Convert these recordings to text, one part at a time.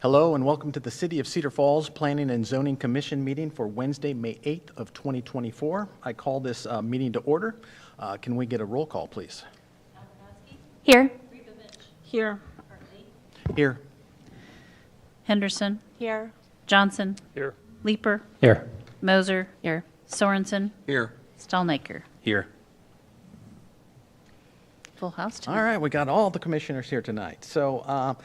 Hello and welcome to the City of Cedar Falls Planning and Zoning Commission meeting for Wednesday, May 8th of 2024. I call this meeting to order. Can we get a roll call, please? Here. Here. Here. Henderson. Here. Johnson. Here. Leeper. Here. Moser. Here. Sorensen. Here. Stallnaker. Here. Full house tonight. All right, we got all the commissioners here tonight. So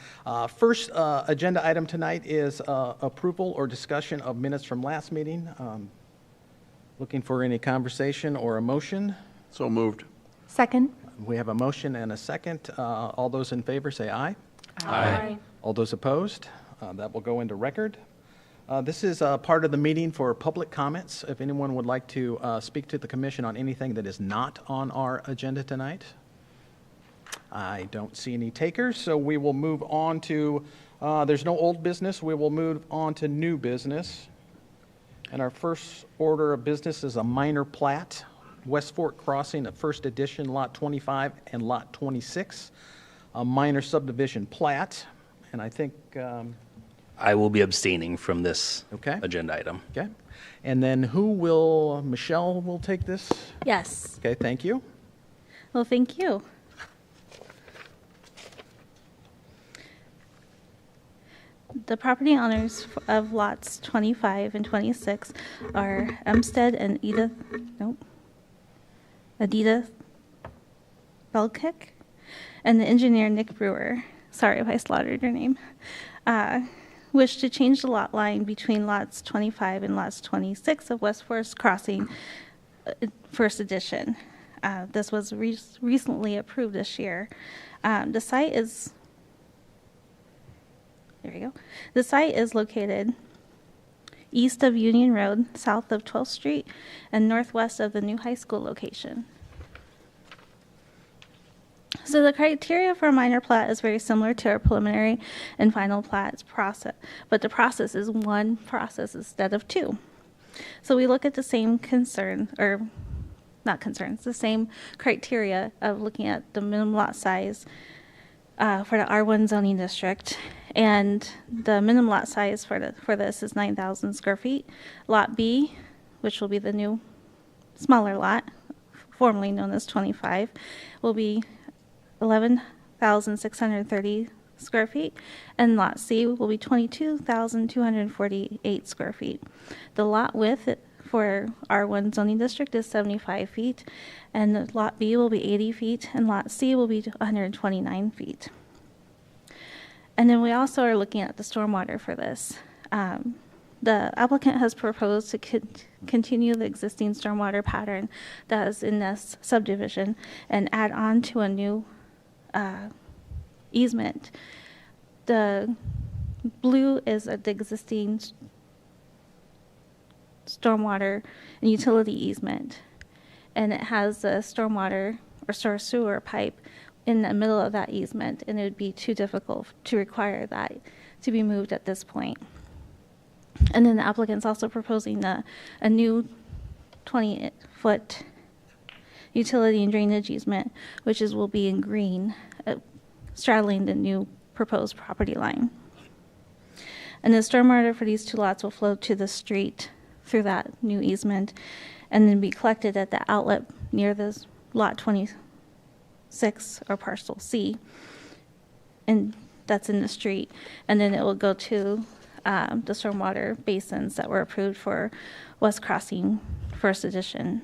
first agenda item tonight is approval or discussion of minutes from last meeting. Looking for any conversation or a motion. So moved. Second. We have a motion and a second. All those in favor say aye. Aye. All those opposed? That will go into record. This is part of the meeting for public comments. If anyone would like to speak to the commission on anything that is not on our agenda tonight. I don't see any takers, so we will move on to, there's no old business. We will move on to new business. And our first order of business is a minor plat, West Fork Crossing, a first edition, Lot 25 and Lot 26, a minor subdivision plat. And I think... I will be abstaining from this Okay. agenda item. Okay. And then Michelle will take this? Yes. Okay, thank you. Well, thank you. The property owners of lots 25 and 26 are Umstead and Adita Belkick, and the engineer Nick Brewer. Sorry if I slaughtered your name. Wish to change the lot line between lots 25 and lots 26 of West Forest Crossing, first edition. This was recently approved this year. The site is, there you go. The site is located east of Union Road, south of 12th Street, and northwest of the new high school location. So the criteria for a minor plat is very similar to our preliminary and final plats process, but the process is one process instead of two. So we look at the same the same criteria of looking at the minimum lot size for the R1 zoning district, and the minimum lot size for this is 9,000 square feet. Lot B, which will be the new smaller lot, formerly known as 25, will be 11,630 square feet, and Lot C will be 22,248 square feet. The lot width for R1 zoning district is 75 feet, and Lot B will be 80 feet, and Lot C will be 129 feet. And then we also are looking at the stormwater for this. The applicant has proposed to continue the existing stormwater pattern that is in this subdivision and add on to a new easement. The blue is the existing stormwater and utility easement, and it has a stormwater or sewer pipe in the middle of that easement, and it would be too difficult to require that to be moved at this point. And then the applicant's also proposing a new 20-foot utility and drainage easement, which will be in green, straddling the new proposed property line. And the stormwater for these two lots will flow to the street through that new easement and then be collected at the outlet near this lot 26 or parcel C, and that's in the street. And then it will go to the stormwater basins that were approved for West Crossing First Edition.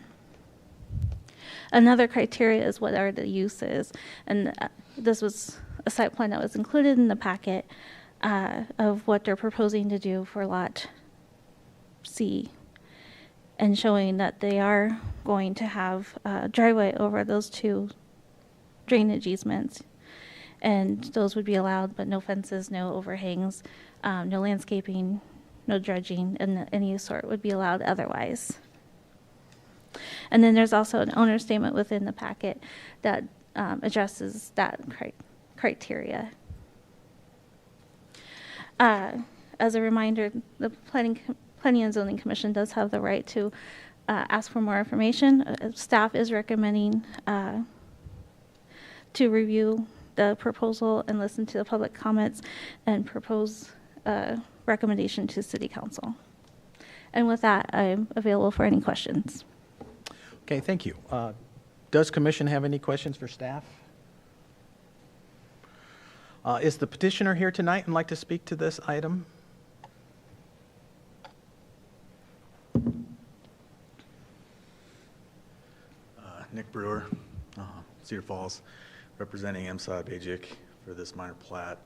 Another criteria is what are the uses, and this was a site plan that was included in the packet of what they're proposing to do for Lot C, and showing that they are going to have a driveway over those two drainage easements, and those would be allowed, but no fences, no overhangs, no landscaping, no dredging, and any sort would be allowed otherwise. And then there's also an owner statement within the packet that addresses that criteria. As a reminder, the Planning and Zoning Commission does have the right to ask for more information. Staff is recommending to review the proposal and listen to the public comments and propose recommendation to City Council. And with that, I'm available for any questions. Okay, thank you. Does commission have any questions for staff? Is the petitioner here tonight and like to speak to this item? Nick Brewer, Cedar Falls, representing MSA Bajik for this minor plat.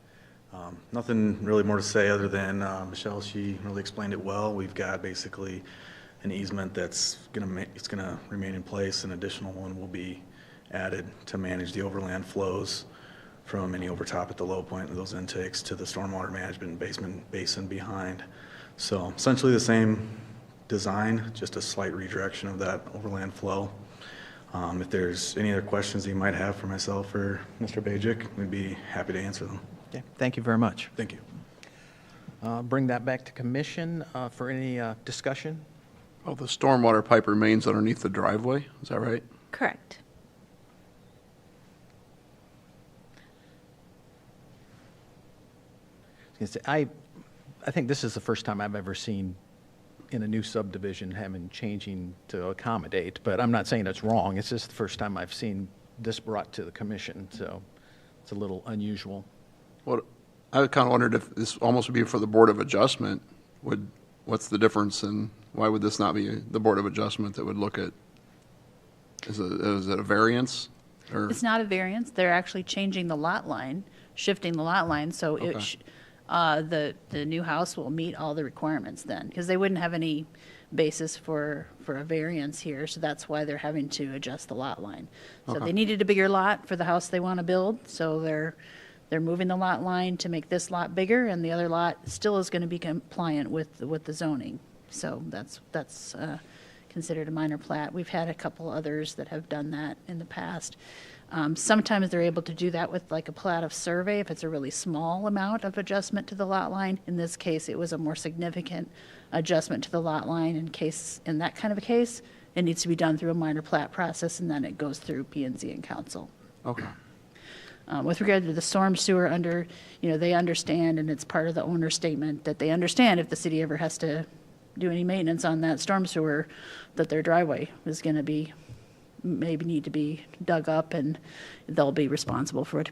Nothing really more to say other than Michelle, she really explained it well. We've got basically an easement that's gonna remain in place. An additional one will be added to manage the overland flows from any overtop at the low point of those intakes to the stormwater management basement basin behind. So essentially the same design, just a slight redirection of that overland flow. If there's any other questions that you might have for myself or Mr. Bajik, we'd be happy to answer them. Okay, thank you very much. Thank you. Bring that back to commission for any discussion. Oh, the stormwater pipe remains underneath the driveway, is that right? Correct. I think this is the first time I've ever seen in a new subdivision having changing to accommodate, but I'm not saying it's wrong. It's just the first time I've seen this brought to the commission, so it's a little unusual. What, I kind of wondered if this almost would be for the Board of Adjustment. What's the difference, and why would this not be the Board of Adjustment that would look at, is it a variance? Or? It's not a variance. They're actually changing the lot line, shifting the lot line, so Okay. the new house will meet all the requirements then, because they wouldn't have any basis for a variance here, so that's why they're having to adjust the lot line. So Okay. they needed a bigger lot for the house they want to build, so they're moving the lot line to make this lot bigger, and the other lot still is going to be compliant with the zoning. So that's considered a minor plat. We've had a couple others that have done that in the past. Sometimes they're able to do that with like a plat of survey if it's a really small amount of adjustment to the lot line. In this case, it was a more significant adjustment to the lot line. In that kind of a case, it needs to be done through a minor plat process, and then it goes through P&Z and council. Okay. With regard to the storm sewer they understand, and it's part of the owner's statement, that they understand if the city ever has to do any maintenance on that storm sewer, that their driveway is going to maybe need to be dug up, and they'll be responsible for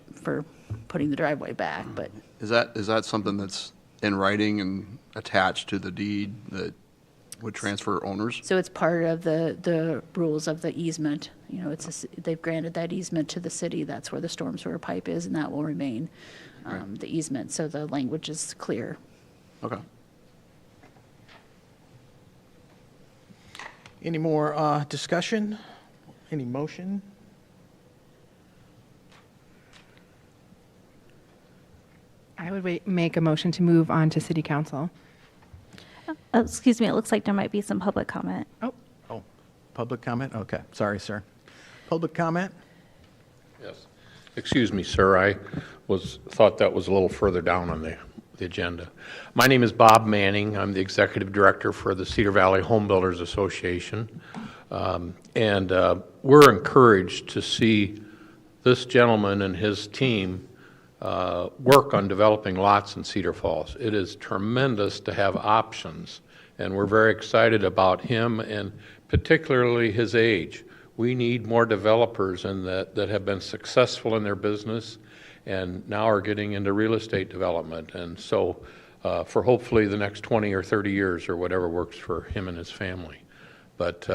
putting the driveway back, but. Is that something that's in writing and attached to the deed that would transfer owners? So it's part of the rules of the easement. They've granted that easement to the city. That's where the storm sewer pipe is, and that will remain the easement. So the language is clear. Okay. Any more discussion? Any motion? I would make a motion to move on to City Council. Excuse me, it looks like there might be some public comment. Oh, Oh, public comment? Okay, sorry, sir. Public comment? Yes. Excuse me, sir. I thought that was a little further down on the agenda. My name is Bob Manning. I'm the executive director for the Cedar Valley Home Builders Association. And we're encouraged to see this gentleman and his team work on developing lots in Cedar Falls. It is tremendous to have options, and we're very excited about him and particularly his age. We need more developers that have been successful in their business and now are getting into real estate development. And so for hopefully the next 20 or 30 years or whatever works for him and his family. But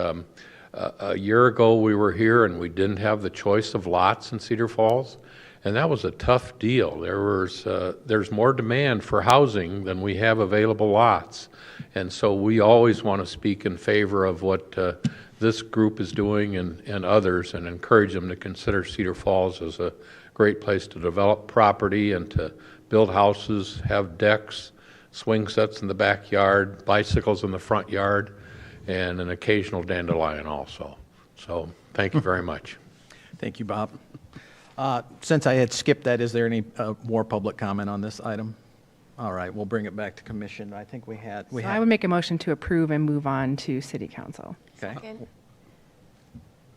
a year ago we were here and we didn't have the choice of lots in Cedar Falls. And that was a tough deal. There's more demand for housing than we have available lots. And so we always want to speak in favor of what this group is doing and others, and encourage them to consider Cedar Falls as a great place to develop property and to build houses, have decks, swing sets in the backyard, bicycles in the front yard, and an occasional dandelion also. So thank you very much. Thank you, Bob. Since I had skipped that, is there any more public comment on this item? All right, we'll bring it back to commission. I think we had. so I would make a motion to approve and move on to City Council. Okay.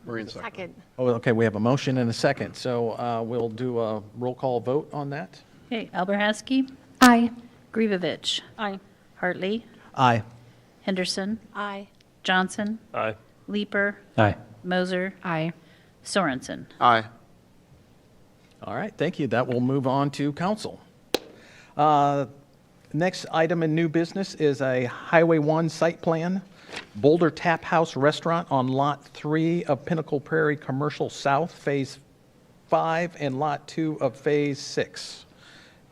Maureen, second. Oh, okay, we have a motion and a second, so we'll do a roll call vote on that. Okay, Alberhaski, Aye. Grievovich. Aye. Hartley. Aye. Henderson. Aye. Johnson. Aye. Leaper. Aye. Moser. Aye. Sorensen. Aye. All right, thank you. That will move on to council. Next item in new business is a Highway 1 site plan, Boulder Tap House Restaurant on Lot 3 of Pinnacle Prairie Commercial South, Phase 5, and Lot 2 of Phase 6.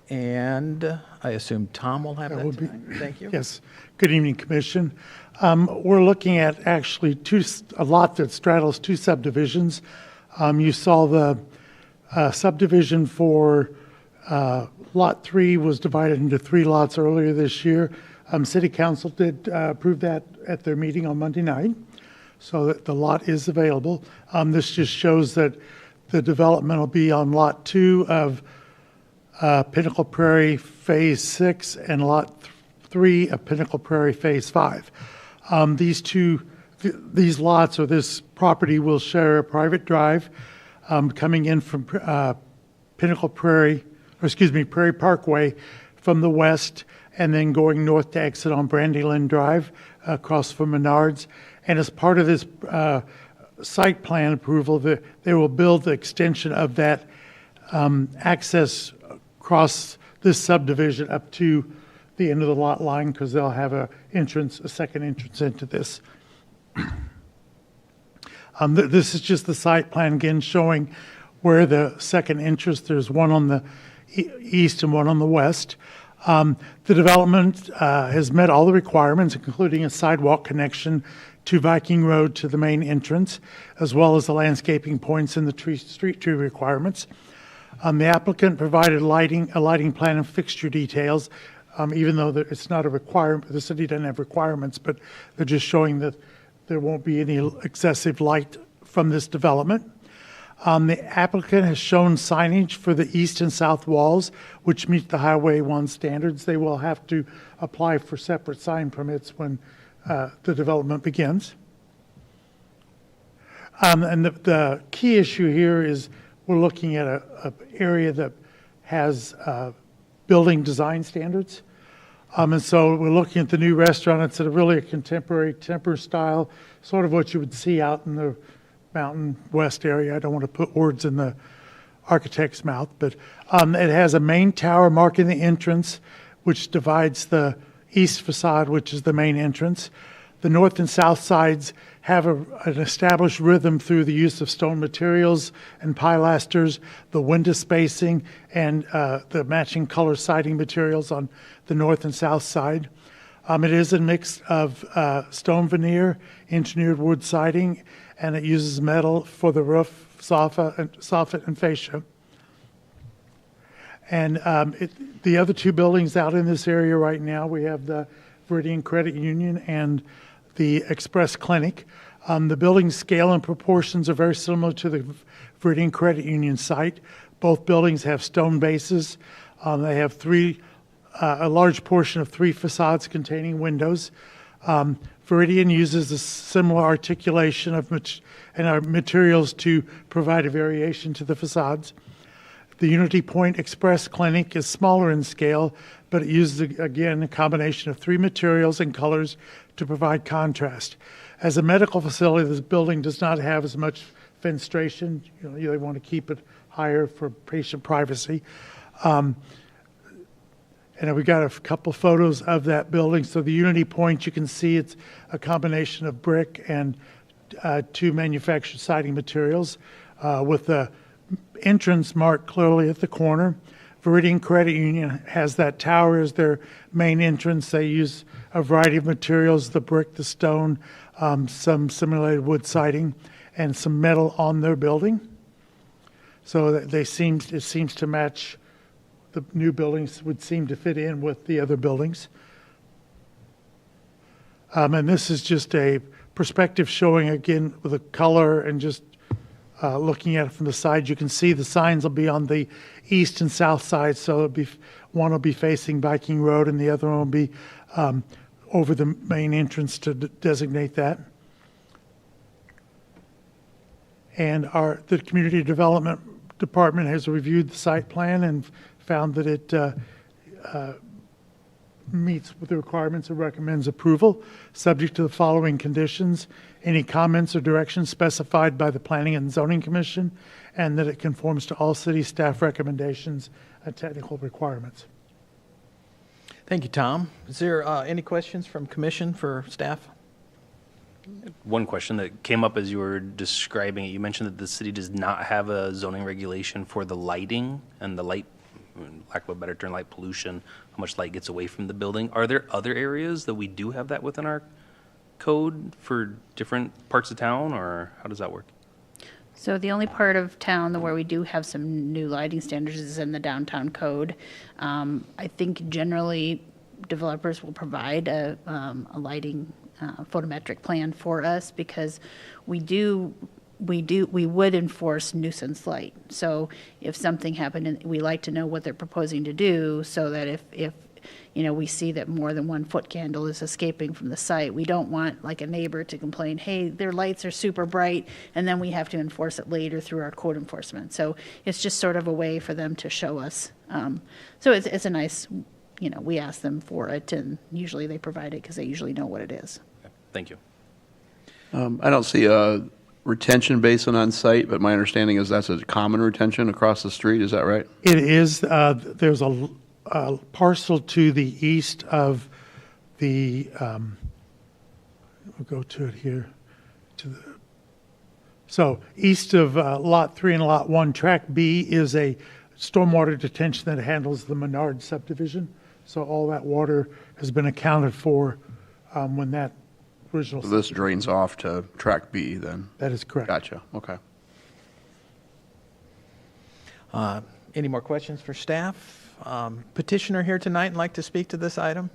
And I assume Tom will have That that would be- tonight. Thank you. Yes. Good evening, Commission. We're looking at actually a lot that straddles two subdivisions. You saw the subdivision for Lot 3 was divided into 3 lots earlier this year. City Council did approve that at their meeting on Monday night, so that the lot is available. This just shows that the development will be on Lot 2 of Pinnacle Prairie Phase 6 and Lot 3 of Pinnacle Prairie Phase 5. These lots or this property will share a private drive coming in from Prairie Parkway from the west, and then going north to exit on Brandywine Drive across from Menards. And as part of this site plan approval, they will build the extension of that access across this subdivision up to the end of the lot line, because they'll have a second entrance into this. This is just the site plan again showing where the second entrance, there's one on the east and one on the west. The development has met all the requirements, including a sidewalk connection to Viking Road to the main entrance, as well as the landscaping points and the street tree requirements. The applicant provided a lighting plan and fixture details, even though it's not a requirement, the city doesn't have requirements, but they're just showing that there won't be any excessive light from this development. The applicant has shown signage for the east and south walls, which meet the Highway 1 standards. They will have to apply for separate sign permits when the development begins. And the key issue here is we're looking at an area that has building design standards. And so we're looking at the new restaurant. It's a contemporary temper style, sort of what you would see out in the Mountain West area. I don't want to put words in the architect's mouth, but it has a main tower marking the entrance, which divides the east facade, which is the main entrance. The north and south sides have an established rhythm through the use of stone materials and pilasters, the window spacing, and the matching color siding materials on the north and south side. It is a mix of stone veneer, engineered wood siding, and it uses metal for the roof, soffit, and fascia. And the other two buildings out in this area right now, we have the Viridian Credit Union and the Express Clinic. The building scale and proportions are very similar to the Viridian Credit Union site. Both buildings have stone bases. They have a large portion of 3 facades containing windows. Viridian uses a similar articulation of materials to provide a variation to the facades. The Unity Point Express Clinic is smaller in scale, but it uses, again, a combination of 3 materials and colors to provide contrast. As a medical facility, this building does not have as much fenestration. They want to keep it higher for patient privacy. And we got a couple photos of that building. So the Unity Point, you can see it's a combination of brick and 2 manufactured siding materials with the entrance marked clearly at the corner. Viridian Credit Union has that tower as their main entrance. They use a variety of materials, the brick, the stone, some simulated wood siding, and some metal on their building. So it seems to match. The new buildings would seem to fit in with the other buildings. And this is just a perspective showing, again, with the color and just looking at it from the side. You can see the signs will be on the east and south side. So one will be facing Viking Road and the other one will be over the main entrance to designate that. And the Community Development Department has reviewed the site plan and found that it meets with the requirements and recommends approval, subject to the following conditions: any comments or directions specified by the Planning and Zoning Commission, and that it conforms to all city staff recommendations and technical requirements. Thank you, Tom. Is there any questions from commission for staff? One question that came up as you were describing it, you mentioned that the city does not have a zoning regulation for the lighting and the light, lack of a better term, light pollution, how much light gets away from the building. Are there other areas that we do have that within our code for different parts of town, or how does that work? So the only part of town where we do have some new lighting standards is in the downtown code. I think generally developers will provide a lighting photometric plan for us because we would enforce nuisance light. So if something happened, and we like to know what they're proposing to do, so that if we see that more than one foot candle is escaping from the site, we don't want like a neighbor to complain, hey, their lights are super bright, and then we have to enforce it later through our code enforcement. So it's just sort of a way for them to show us. So it's a nice, we ask them for it, and usually they provide it because they usually know what it is. Thank you. I don't see a retention basin on site, but my understanding is that's a common retention across the street. Is that right? It is, there's a parcel to the east of the, we'll go to it here, so east of Lot 3 and Lot 1, Track B is a stormwater detention that handles the Menard subdivision. So all that water has been accounted for when that original. So this drains off to Track B then? That is correct. Gotcha, okay. Any more questions for staff? Petitioner here tonight and like to speak to this item?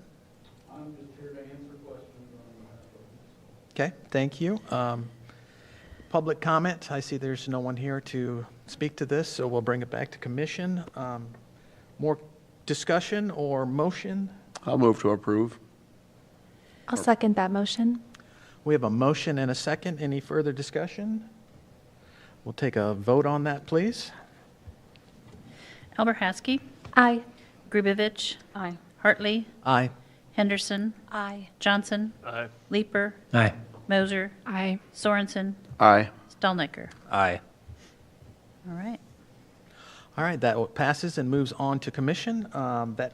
I'm just here to answer questions on behalf of. Okay, thank you. Public comment, I see there's no one here to speak to this, so we'll bring it back to commission. More discussion or motion? I'll move to approve. I'll second that motion. We have a motion and a second. Any further discussion? We'll take a vote on that, please. Alberhaski, Aye. Grubevich, Aye. Hartley, Aye. Henderson, Aye. Johnson, Leeper, Aye. Moser, Aye. Sorensen, Aye. Stallnecker. Aye. All right. All right, that passes and moves on to commission. That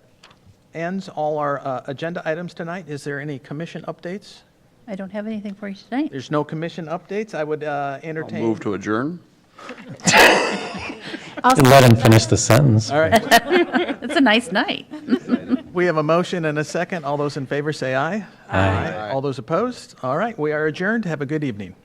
ends all our agenda items tonight. Is there any commission updates? I don't have anything for you tonight. There's no commission updates. I would I'll entertain. move to adjourn. Let him finish the sentence. All right, It's a nice night. we have a motion and a second. All those in favor say aye. Aye. All those opposed? All right, we are adjourned. Have a good evening.